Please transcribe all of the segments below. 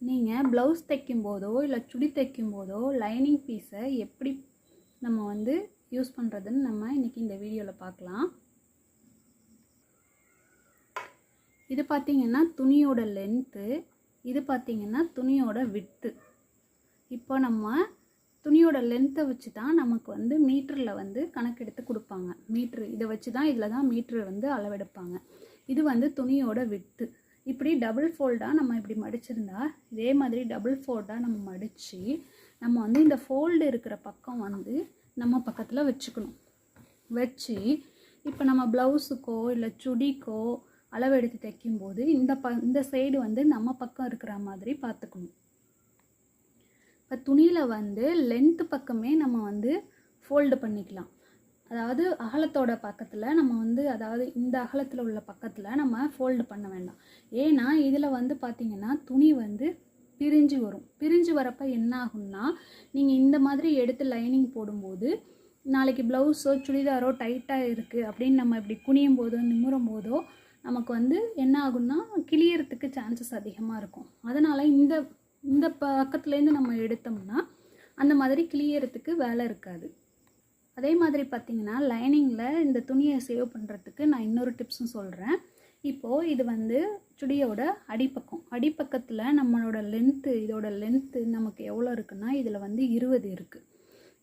நீங்கள் ப்ளவுஸ் தைக்கும்போதோ இல்லை சுடி தைக்கும்போதோ லைனிங் பீஸை எப்படி நம்ம வந்து யூஸ் பண்ணுறதுன்னு நம்ம இன்றைக்கி இந்த வீடியோவில் பார்க்கலாம். இது பார்த்திங்கன்னா துணியோட லென்த்து, இது பார்த்திங்கன்னா துணியோட விட்த்து. இப்போ நம்ம துணியோட லென்த்தை வச்சு தான் நமக்கு வந்து மீட்டரில் வந்து கணக்கெடுத்து கொடுப்பாங்க. மீட்ரு இதை வச்சு தான் இதில் தான் மீட்ரு வந்து அளவெடுப்பாங்க. இது வந்து துணியோட விட்த்து. இப்படி டபுள் ஃபோல்டாக நம்ம இப்படி மடிச்சிருந்தா இதே மாதிரி டபுள் ஃபோல்டாக நம்ம மடித்து நம்ம வந்து இந்த ஃபோல்டு இருக்கிற பக்கம் வந்து நம்ம பக்கத்தில் வச்சுக்கணும். வச்சு இப்போ நம்ம ப்ளவுஸுக்கோ இல்லை சுடிக்கோ அளவெடுத்து தைக்கும்போது இந்த சைடு வந்து நம்ம பக்கம் இருக்கிற மாதிரி பார்த்துக்கணும். இப்போ துணியில் வந்து லென்த்து பக்கமே நம்ம வந்து ஃபோல்டு பண்ணிக்கலாம். அதாவது அகலத்தோட பக்கத்தில் நம்ம வந்து அதாவது இந்த அகலத்தில் உள்ள பக்கத்தில் நம்ம ஃபோல்டு பண்ண வேண்டாம். ஏன்னா இதில் வந்து பார்த்திங்கன்னா துணி வந்து பிரிஞ்சு வரும். பிரிஞ்சு வரப்போ என்ன ஆகும்னா நீங்கள் இந்த மாதிரி எடுத்து லைனிங் போடும்போது நாளைக்கு ப்ளவுஸோ சுடிதாரோ டைட்டாக இருக்குது அப்படின்னு நம்ம இப்படி குனியும் போதோ நிமிரும் போதோ நமக்கு வந்து என்ன ஆகும்னா கிளியறதுக்கு சான்சஸ் அதிகமாக இருக்கும். அதனால் இந்த பக்கத்துலேருந்து நம்ம எடுத்தோம்னா அந்த மாதிரி கிளியறதுக்கு வேலை இருக்காது. அதே மாதிரி பார்த்திங்கன்னா லைனிங்கில் இந்த துணியை சேவ் பண்ணுறதுக்கு நான் இன்னொரு டிப்ஸும் சொல்கிறேன். இப்போது இது வந்து சுடியோட அடிப்பக்கத்தில் நம்மளோட லென்த்து இதோட லென்த்து நமக்கு எவ்வளோ இருக்குன்னா இதில் வந்து 20 இருக்குது.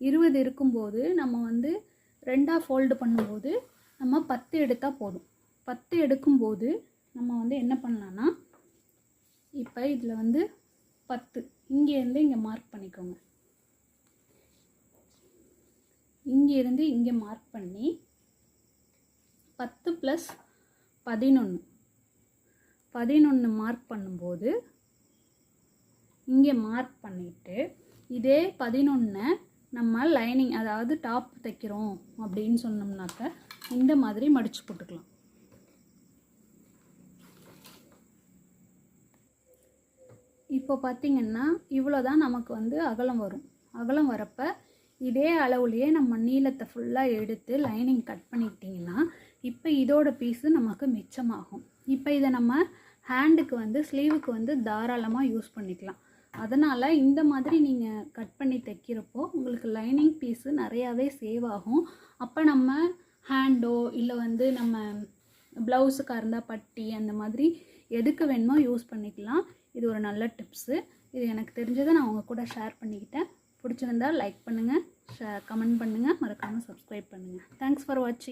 20 இருக்கும்போது நம்ம வந்து 2ஆக ஃபோல்டு பண்ணும்போது நம்ம 10 எடுத்தால் போதும். 10 எடுக்கும்போது நம்ம வந்து என்ன பண்ணலான்னா இப்போ இதில் வந்து 10 இங்கேருந்து இங்கே மார்க் பண்ணிக்கோங்க. இங்கேருந்து இங்கே மார்க் பண்ணி 10 + 11 மார்க் பண்ணும்போது இங்கே மார்க் பண்ணிவிட்டு இதே 11 நம்ம லைனிங் அதாவது டாப் தைக்கிறோம் அப்படின்னு சொன்னோம்னாக்க இந்த மாதிரி மடித்து போட்டுக்கலாம். இப்போ பார்த்திங்கன்னா இவ்வளோ தான் நமக்கு வந்து அகலம் வரும். அகலம் வரப்போ இதே அளவுலேயே நம்ம நீளத்தை ஃபுல்லாக எடுத்து லைனிங் கட் பண்ணிக்கிட்டிங்கன்னா இப்போ இதோட பீஸு நமக்கு மிச்சமாகும். இப்போ இதை நம்ம ஹேண்டுக்கு வந்து ஸ்லீவுக்கு வந்து தாராளமாக யூஸ் பண்ணிக்கலாம். அதனால் இந்த மாதிரி நீங்கள் கட் பண்ணி தைக்கிறப்போ உங்களுக்கு லைனிங் பீஸு நிறையாவே சேவ் ஆகும். அப்போ நம்ம ஹேண்டோ இல்லை வந்து நம்ம ப்ளவுஸுக்காக இருந்தால் பட்டி அந்த மாதிரி எதுக்கு வேணுமோ யூஸ் பண்ணிக்கலாம். இது ஒரு நல்ல டிப்ஸு. இது எனக்கு தெரிஞ்சதை நான் உங்கள் கூட ஷேர் பண்ணிக்கிட்டேன். பிடிச்சிருந்தால் லைக் பண்ணுங்கள், கமெண்ட் பண்ணுங்கள், மறக்காமல் சப்ஸ்கிரைப் பண்ணுங்கள். தேங்க்ஸ் ஃபார் வாட்சிங்.